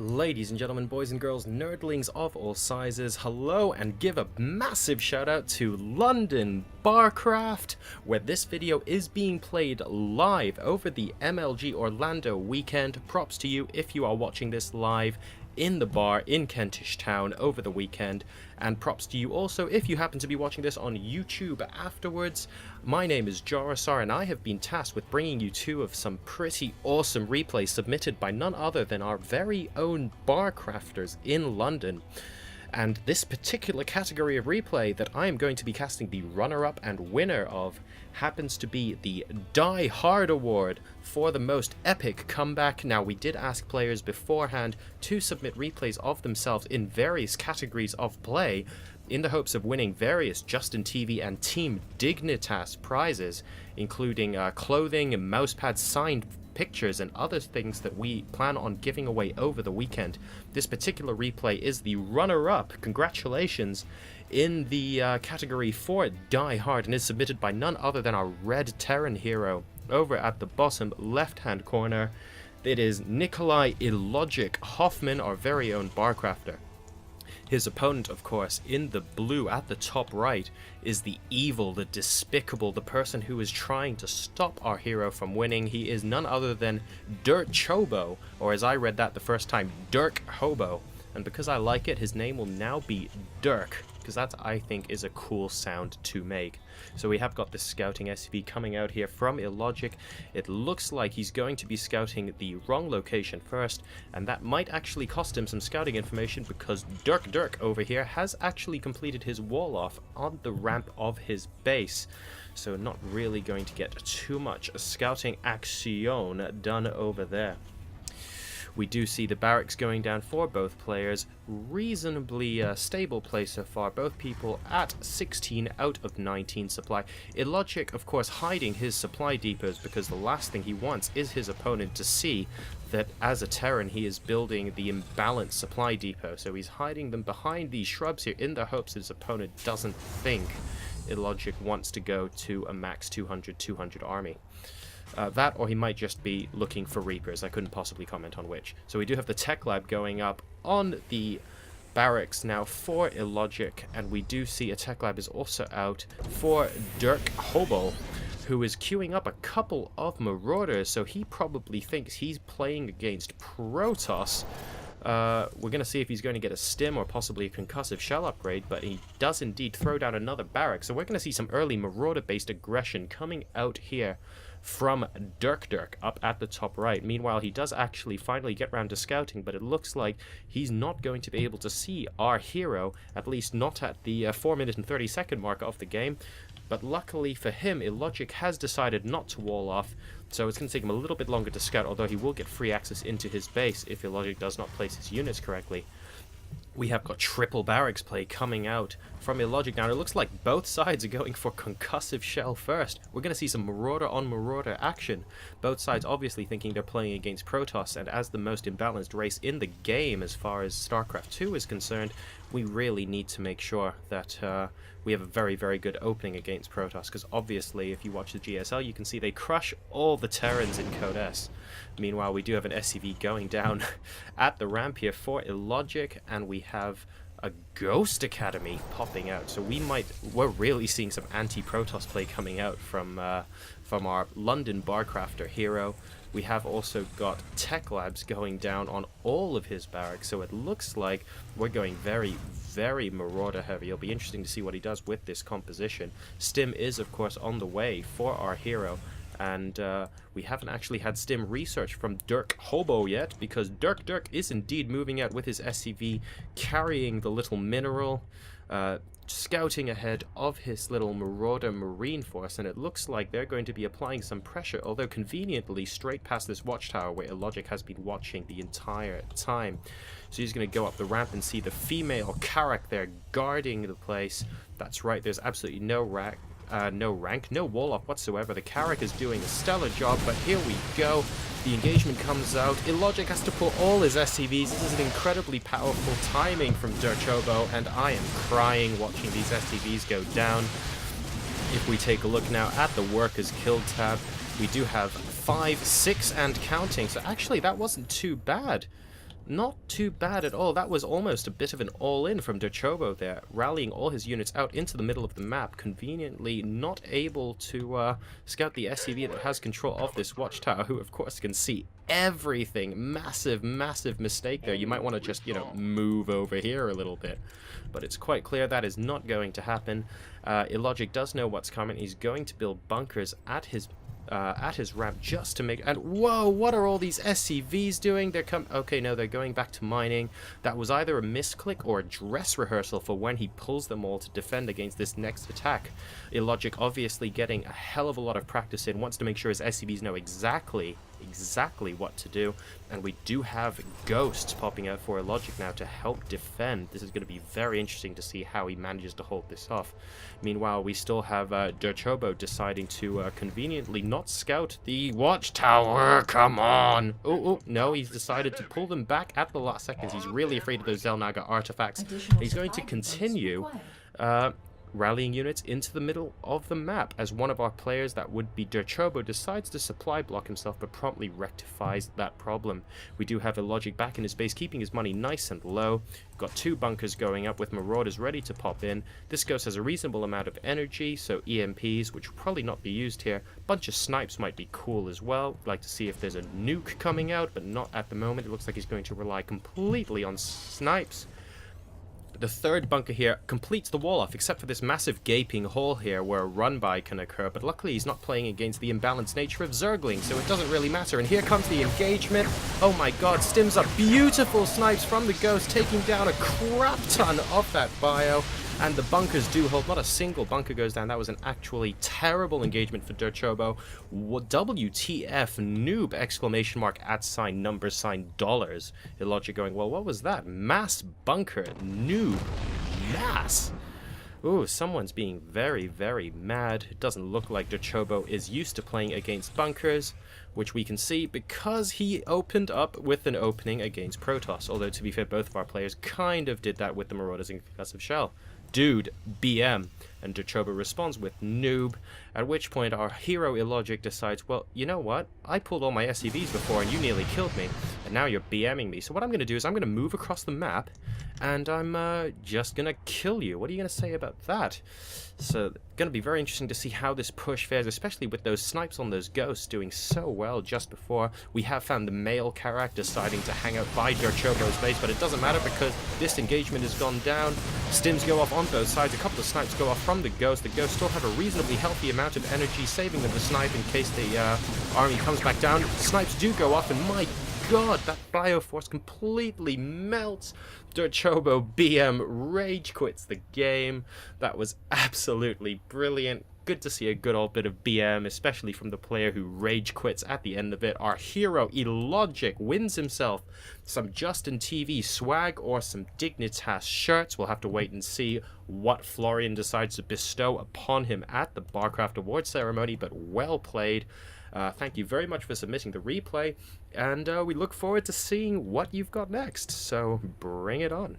Ladies and gentlemen, boys and girls, nerdlings of all sizes, hello, and give a massive shout out to London Barcraft, where this video is being played live over the MLG Orlando weekend. Props to you if you are watching this live in the bar in Kentish Town over the weekend, and props to you also if you happen to be watching this on YouTube afterwards. My name is Jarasar, and I have been tasked with bringing you two of some pretty awesome replays submitted by none other than our very own Barcrafters in London. And this particular category of replay that I am going to be casting the runner-up and winner of happens to be the Die Hard Award for the most epic comeback. Now, we did ask players beforehand to submit replays of themselves in various categories of play in the hopes of winning various Justin TV and Team Dignitas prizes, including clothing and mousepads, signed pictures, and other things that we plan on giving away over the weekend. This particular replay is the runner-up, congratulations, in the category for Die Hard, and is submitted by none other than our Red Terran hero over at the bottom left-hand corner. It is Nikolai Illogic Hoffman, our very own Barcrafter. His opponent, of course, in the blue at the top right, is the evil, the despicable, the person who is trying to stop our hero from winning. He is none other than Dirt Chobo, or as I read that the first time, Dirk Hobo. And because I like it, his name will now be Dirk, because that, I think, is a cool sound to make. So we have got the scouting SCV coming out here from Illogic. It looks like he's going to be scouting the wrong location first, and that might actually cost him some scouting information, because Dirk over here has actually completed his wall off on the ramp of his base. So not really going to get too much scouting action done over there. We do see the barracks going down for both players. Reasonably stable play so far. Both people at 16 out of 19 supply. Illogic, of course, hiding his supply depots, because the last thing he wants is his opponent to see that as a Terran he is building the imbalanced supply depot. So he's hiding them behind these shrubs here in the hopes that his opponent doesn't think Illogic wants to go to a max 200 army. That, or he might just be looking for Reapers. I couldn't possibly comment on which. So we do have the tech lab going up on the barracks now for Illogic, and we do see a tech lab is also out for Dirk Hobo, who is queuing up a couple of Marauders, so he probably thinks he's playing against Protoss. We're going to see if he's going to get a stim or possibly a concussive shell upgrade, but he does indeed throw down another barrack, so we're going to see some early Marauder-based aggression coming out here from Dirk up at the top right. Meanwhile, he does actually finally get round to scouting, but it looks like he's not going to be able to see our hero, at least not at the 4-minute and 30-second mark of the game. But luckily for him, Illogic has decided not to wall off, so it's going to take him a little bit longer to scout, although he will get free access into his base if Illogic does not place his units correctly. We have got triple barracks play coming out from Illogic now. It looks like both sides are going for concussive shell first. We're going to see some Marauder on Marauder action. Both sides obviously thinking they're playing against Protoss, and as the most imbalanced race in the game as far as StarCraft 2 is concerned, we really need to make sure that we have a very, very good opening against Protoss, because obviously if you watch the GSL you can see they crush all the Terrans in Code S. Meanwhile, we do have an SCV going down at the ramp here for Illogic, and we have a Ghost Academy popping out. So we're really seeing some anti-Protoss play coming out from our London Barcrafter hero. We have also got tech labs going down on all of his barracks, so it looks like we're going very, very Marauder heavy. It'll be interesting to see what he does with this composition. Stim is, of course, on the way for our hero, and we haven't actually had Stim research from Dirk Hobo yet, because Dirk is indeed moving out with his SCV, carrying the little mineral, scouting ahead of his little Marauder Marine force, and it looks like they're going to be applying some pressure, although conveniently straight past this watchtower where Illogic has been watching the entire time. So he's going to go up the ramp and see the female Karak there guarding the place. That's right, there's absolutely no rank, no wall off whatsoever. The Karak is doing a stellar job, but here we go. The engagement comes out. Illogic has to pull all his SCVs. This is an incredibly powerful timing from Dirt Chobo, and I am crying watching these SCVs go down. If we take a look now at the Workers Killed tab, we do have 5, 6 and counting. So actually that wasn't too bad. Not too bad at all. That was almost a bit of an all-in from Derchobo there, rallying all his units out into the middle of the map, conveniently not able to scout the SCV that has control of this watchtower, who of course can see everything. Massive, massive mistake there. You might want to just, you know, move over here a little bit. But it's quite clear that is not going to happen. Illogic does know what's coming. He's going to build bunkers at his ramp just to make. And whoa, what are all these SCVs doing? Okay, no, they're going back to mining. That was either a misclick or a dress rehearsal for when he pulls them all to defend against this next attack. Illogic obviously getting a hell of a lot of practice in, wants to make sure his SCVs know exactly what to do, and we do have ghosts popping out for Illogic now to help defend. This is going to be very interesting to see how he manages to hold this off. Meanwhile, we still have Derchobo deciding to conveniently not scout the watchtower. Come on! Oh, no, he's decided to pull them back at the last seconds. He's really afraid of those Zelnaga artifacts. He's going to continue rallying units into the middle of the map as one of our players, that would be Derchobo, decides to supply block himself but promptly rectifies that problem. We do have Illogic back in his base, keeping his money nice and low. We've got 2 bunkers going up with Marauders ready to pop in. This ghost has a reasonable amount of energy, so EMPs, which will probably not be used here. Bunch of snipes might be cool as well. We'd like to see if there's a nuke coming out, but not at the moment. It looks like he's going to rely completely on snipes. The 3rd bunker here completes the wall off, except for this massive gaping hole here where a run-by can occur, but luckily he's not playing against the imbalanced nature of Zergling, so it doesn't really matter. And here comes the engagement. Oh my god, stims up beautiful snipes from the ghost, taking down a crap ton of that bio. And the bunkers do hold. Not a single bunker goes down. That was an actually terrible engagement for Derchobo. WTF noob! Exclamation mark @ number sign dollars. Illogic going, well, what was that? Mass bunker noob. Mass. Ooh, someone's being very, very mad. It doesn't look like Derchobo is used to playing against bunkers, which we can see because he opened up with an opening against Protoss. Although, to be fair, both of our players kind of did that with the Marauders and Concussive Shell. Dude, BM. And Derchobo responds with noob, at which point our hero Illogic decides, well, you know what? I pulled all my SCVs before and you nearly killed me, and now you're BMing me. So what I'm going to do is I'm going to move across the map, and I'm just going to kill you. What are you going to say about that? So, going to be very interesting to see how this push fares, especially with those snipes on those ghosts doing so well just before. We have found the male Karak deciding to hang out by Derchobo's base, but it doesn't matter because this engagement has gone down. Stims go off on both sides. A couple of snipes go off from the ghost. The ghosts still have a reasonably healthy amount of energy, saving them the snipe in case the army comes back down. Snipes do go off, and my god, that Bioforce completely melts. Derchobo BM rage quits the game. That was absolutely brilliant. Good to see a good old bit of BM, especially from the player who rage quits at the end of it. Our hero Illogic wins himself some Justin TV swag or some Dignitas shirts. We'll have to wait and see what Florian decides to bestow upon him at the Barcraft Award ceremony, but well played. Thank you very much for submitting the replay, and we look forward to seeing what you've got next, so bring it on.